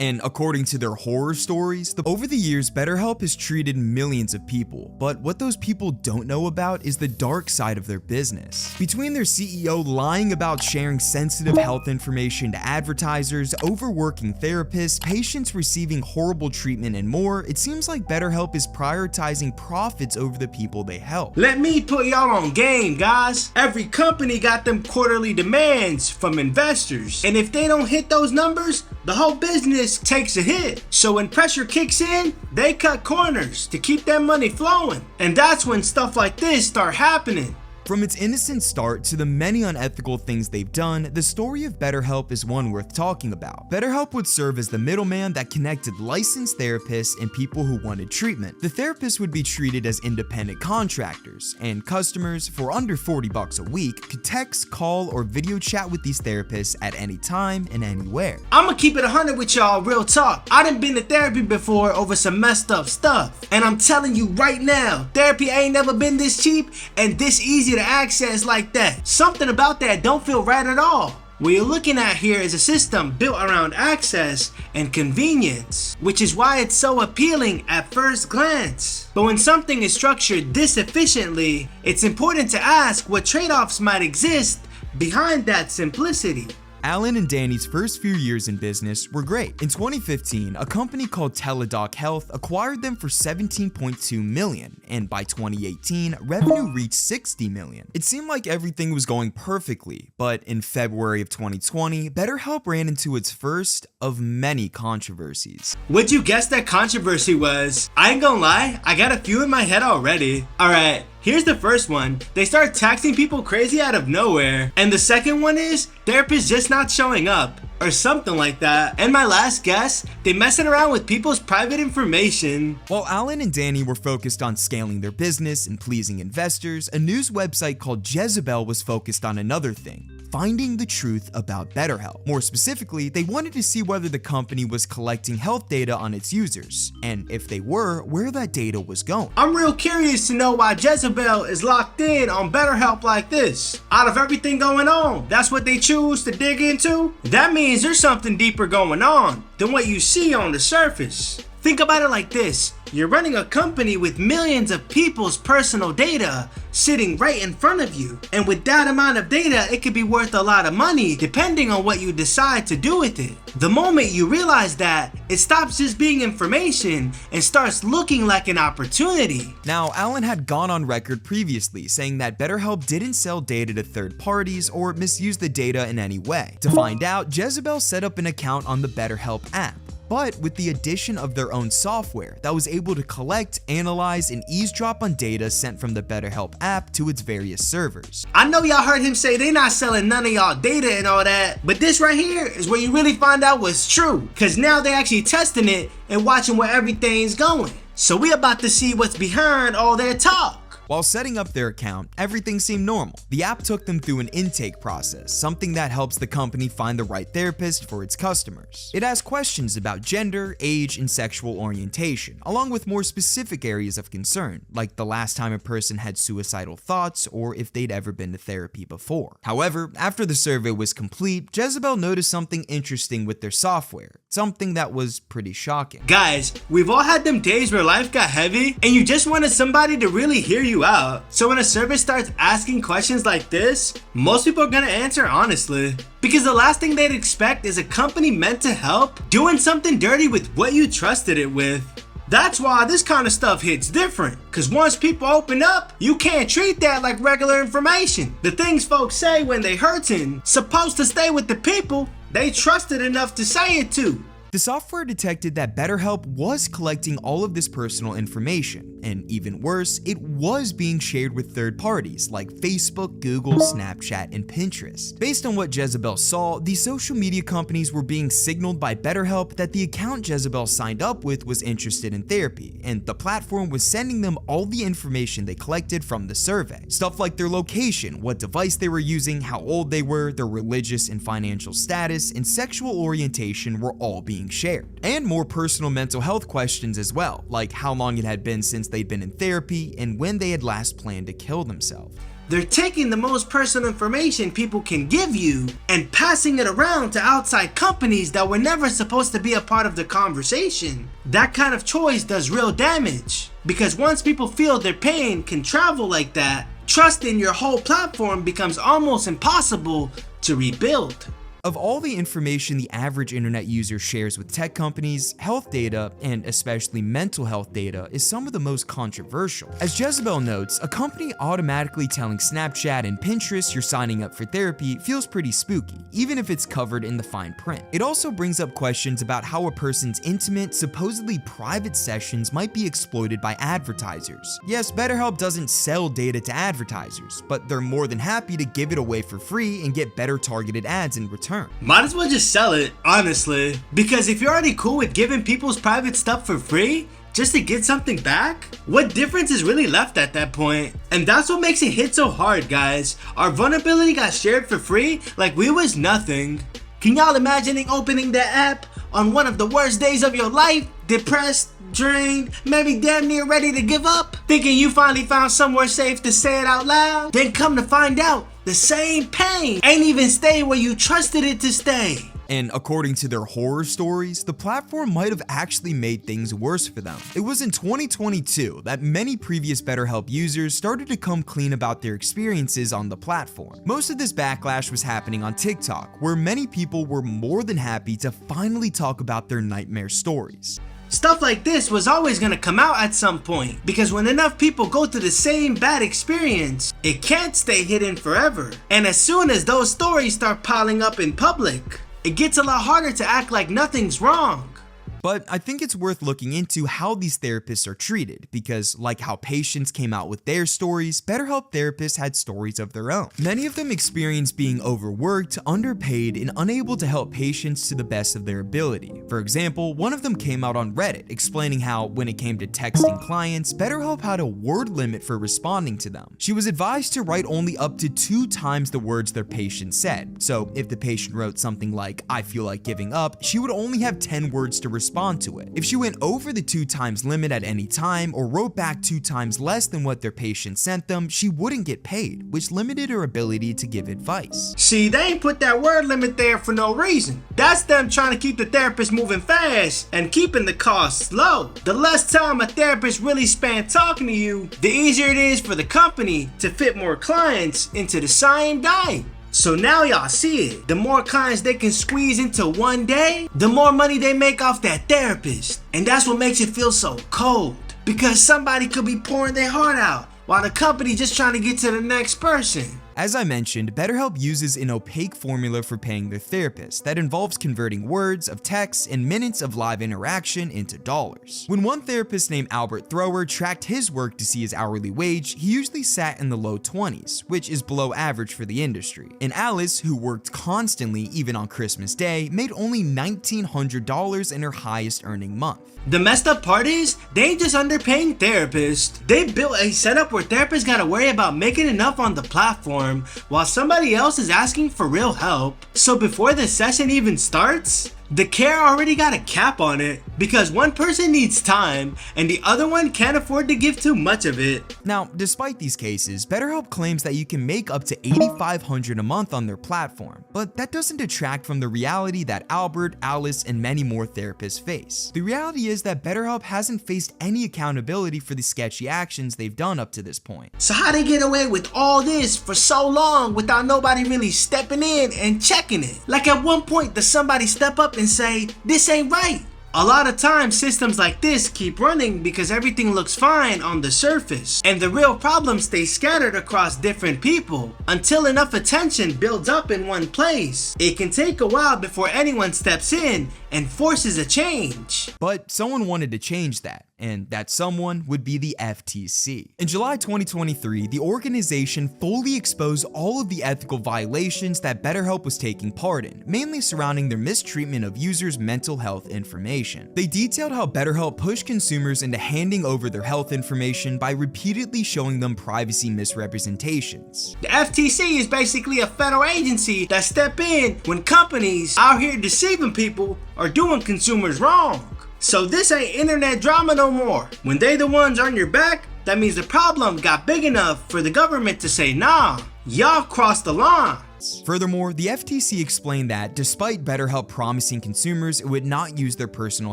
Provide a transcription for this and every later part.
And according to their horror stories, over the years, BetterHelp has treated millions of people, but what those people don't know about is the dark side of their business. Between their CEO lying about sharing sensitive health information to advertisers, overworking therapists, patients receiving horrible treatment, and more, it seems like BetterHelp is prioritizing profits over the people they help. Let me put y'all on game, guys. Every company got them quarterly demands from investors, and if they don't hit those numbers, the whole business takes a hit. So when pressure kicks in, they cut corners to keep that money flowing. And that's when stuff like this start happening. From its innocent start to the many unethical things they've done, the story of BetterHelp is one worth talking about. BetterHelp would serve as the middleman that connected licensed therapists and people who wanted treatment. The therapists would be treated as independent contractors, and customers, for under $40 a week, could text, call, or video chat with these therapists at any time and anywhere. I'ma keep it 100 with y'all, real talk. I done been to therapy before over some messed up stuff, and I'm telling you right now, therapy ain't never been this cheap and this easy to access like that. Something about that don't feel right at all. What you're looking at here is a system built around access and convenience, which is why it's so appealing at first glance. But when something is structured this efficiently, it's important to ask what trade-offs might exist behind that simplicity. Alan and Danny's first few years in business were great. In 2015, a company called Teladoc Health acquired them for $17.2 million, and by 2018, revenue reached $60 million. It seemed like everything was going perfectly, but in February of 2020, BetterHelp ran into its first of many controversies. What'd you guess that controversy was? I ain't gonna lie, I got a few in my head already. Alright. Here's the first one. They start taxing people crazy out of nowhere. And the second one is therapists just not showing up or something like that. And my last guess, they messing around with people's private information. While Alan and Danny were focused on scaling their business and pleasing investors, a news website called Jezebel was focused on another thing: finding the truth about BetterHelp. More specifically, they wanted to see whether the company was collecting health data on its users, and if they were, where that data was going. I'm real curious to know why Jezebel is locked in on BetterHelp like this. Out of everything going on, that's what they choose to dig into? That means there's something deeper going on than what you see on the surface. Think about it like this. You're running a company with millions of people's personal data sitting right in front of you. And with that amount of data, it could be worth a lot of money depending on what you decide to do with it. The moment you realize that, it stops just being information and starts looking like an opportunity. Now, Alan had gone on record previously saying that BetterHelp didn't sell data to third parties or misuse the data in any way. To find out, Jezebel set up an account on the BetterHelp app, but with the addition of their own software that was able to collect, analyze, and eavesdrop on data sent from the BetterHelp app to its various servers. I know y'all heard him say they not selling none of y'all data and all that, but this right here is where you really find out what's true, cause now they actually testing it and watching where everything's going. So we about to see what's behind all their talk. While setting up their account, everything seemed normal. The app took them through an intake process, something that helps the company find the right therapist for its customers. It asks questions about gender, age, and sexual orientation, along with more specific areas of concern, like the last time a person had suicidal thoughts or if they'd ever been to therapy before. However, after the survey was complete, Jezebel noticed something interesting with their software, something that was pretty shocking. Guys, we've all had them days where life got heavy and you just wanted somebody to really hear you out. So when a service starts asking questions like this, most people are gonna answer honestly. Because the last thing they'd expect is a company meant to help doing something dirty with what you trusted it with. That's why this kind of stuff hits different. Cause once people open up, you can't treat that like regular information. The things folks say when they hurting, supposed to stay with the people they trusted enough to say it to. The software detected that BetterHelp was collecting all of this personal information, and even worse, it was being shared with third parties like Facebook, Google, Snapchat, and Pinterest. Based on what Jezebel saw, the social media companies were being signaled by BetterHelp that the account Jezebel signed up with was interested in therapy, and the platform was sending them all the information they collected from the survey. Stuff like their location, what device they were using, how old they were, their religious and financial status, and sexual orientation were all being shared. And more personal mental health questions as well, like how long it had been since they'd been in therapy and when they had last planned to kill themselves. They're taking the most personal information people can give you and passing it around to outside companies that were never supposed to be a part of the conversation. That kind of choice does real damage, because once people feel their pain can travel like that, trust in your whole platform becomes almost impossible to rebuild. Of all the information the average internet user shares with tech companies, health data, and especially mental health data is some of the most controversial. As Jezebel notes, a company automatically telling Snapchat and Pinterest you're signing up for therapy feels pretty spooky, even if it's covered in the fine print. It also brings up questions about how a person's intimate, supposedly private sessions might be exploited by advertisers. Yes, BetterHelp doesn't sell data to advertisers, but they're more than happy to give it away for free and get better targeted ads in return. Might as well just sell it, honestly. Because if you're already cool with giving people's private stuff for free, just to get something back, what difference is really left at that point? And that's what makes it hit so hard, guys. Our vulnerability got shared for free like we was nothing. Can y'all imagining opening that app on one of the worst days of your life, depressed, drained, maybe damn near ready to give up, thinking you finally found somewhere safe to say it out loud, then come to find out the same pain ain't even stay where you trusted it to stay. And according to their horror stories, the platform might have actually made things worse for them. It was in 2022 that many previous BetterHelp users started to come clean about their experiences on the platform. Most of this backlash was happening on TikTok, where many people were more than happy to finally talk about their nightmare stories. Stuff like this was always gonna come out at some point, because when enough people go through the same bad experience, it can't stay hidden forever. And as soon as those stories start piling up in public, it gets a lot harder to act like nothing's wrong. But I think it's worth looking into how these therapists are treated, because like how patients came out with their stories, BetterHelp therapists had stories of their own. Many of them experienced being overworked, underpaid, and unable to help patients to the best of their ability. For example, one of them came out on Reddit explaining how, when it came to texting clients, BetterHelp had a word limit for responding to them. She was advised to write only up to 2 times the words their patient said. So if the patient wrote something like, "I feel like giving up," she would only have 10 words to respond to it. If she went over the 2 times limit at any time or wrote back 2 times less than what their patient sent them, she wouldn't get paid, which limited her ability to give advice. See, they ain't put that word limit there for no reason. That's them trying to keep the therapist moving fast and keeping the costs low. The less time a therapist really spends talking to you, the easier it is for the company to fit more clients into the same day. So now y'all see it. The more clients they can squeeze into one day, the more money they make off that therapist. And that's what makes it feel so cold. Because somebody could be pouring their heart out while the company just trying to get to the next person. As I mentioned, BetterHelp uses an opaque formula for paying their therapists that involves converting words of text and minutes of live interaction into dollars. When one therapist named Albert Thrower tracked his work to see his hourly wage, he usually sat in the low 20s, which is below average for the industry. And Alice, who worked constantly even on Christmas Day, made only $1,900 in her highest earning month. The messed up part is, they ain't just underpaying therapists. They built a setup where therapists gotta worry about making enough on the platform while somebody else is asking for real help. So before the session even starts, the care already got a cap on it, because one person needs time and the other one can't afford to give too much of it. Now, despite these cases, BetterHelp claims that you can make up to $8,500 a month on their platform, but that doesn't detract from the reality that Albert, Alice, and many more therapists face. The reality is that BetterHelp hasn't faced any accountability for the sketchy actions they've done up to this point. So how they get away with all this for so long without nobody really stepping in and checking it? Like, at one point, does somebody step up and say, this ain't right? A lot of times systems like this keep running because everything looks fine on the surface, and the real problems stay scattered across different people until enough attention builds up in one place. It can take a while before anyone steps in and forces a change. But someone wanted to change that, and that someone would be the FTC. In July 2023, the organization fully exposed all of the ethical violations that BetterHelp was taking part in, mainly surrounding their mistreatment of users' mental health information. They detailed how BetterHelp pushed consumers into handing over their health information by repeatedly showing them privacy misrepresentations. The FTC is basically a federal agency that step in when companies out here deceiving people are doing consumers wrong. So this ain't internet drama no more. When they the ones on your back, that means the problem got big enough for the government to say, nah, y'all crossed the line. Furthermore, the FTC explained that despite BetterHelp promising consumers it would not use their personal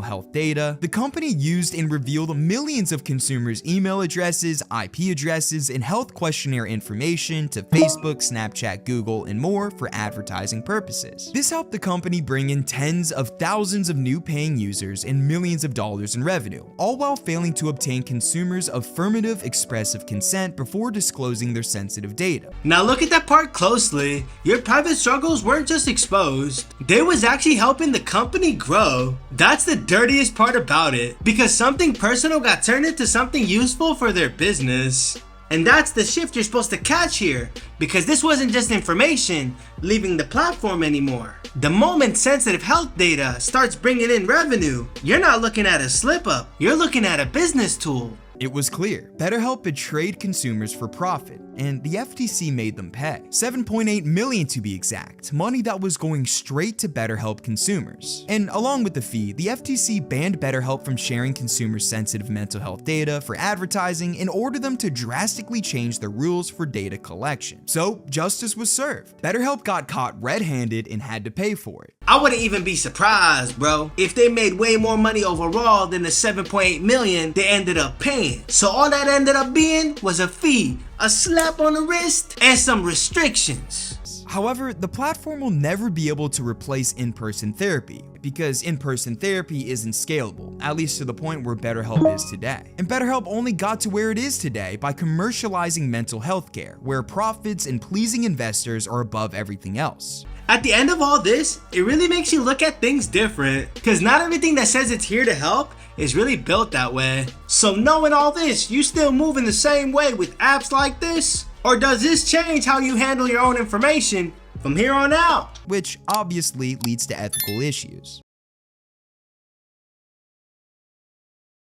health data, the company used and revealed millions of consumers' email addresses, IP addresses, and health questionnaire information to Facebook, Snapchat, Google, and more for advertising purposes. This helped the company bring in tens of thousands of new paying users and millions of dollars in revenue, all while failing to obtain consumers' affirmative expressive consent before disclosing their sensitive data. Now look at that part closely. Your private struggles weren't just exposed, they was actually helping the company grow. That's the dirtiest part about it, because something personal got turned into something useful for their business. And that's the shift you're supposed to catch here, because this wasn't just information leaving the platform anymore. The moment sensitive health data starts bringing in revenue, you're not looking at a slip up, you're looking at a business tool. It was clear, BetterHelp betrayed consumers for profit, and the FTC made them pay. $7.8 million to be exact, money that was going straight to BetterHelp consumers. And along with the fee, the FTC banned BetterHelp from sharing consumers' sensitive mental health data for advertising and ordered them to drastically change the rules for data collection. So justice was served. BetterHelp got caught red-handed and had to pay for it. I wouldn't even be surprised, bro, if they made way more money overall than the $7.8 million they ended up paying. So all that ended up being was a fee, a slap on the wrist, and some restrictions. However, the platform will never be able to replace in-person therapy, because in-person therapy isn't scalable, at least to the point where BetterHelp is today. And BetterHelp only got to where it is today by commercializing mental health care, where profits and pleasing investors are above everything else. At the end of all this, it really makes you look at things different, because not everything that says it's here to help is really built that way. So knowing all this, you still move in the same way with apps like this? Or does this change how you handle your own information from here on out? Which obviously leads to ethical issues.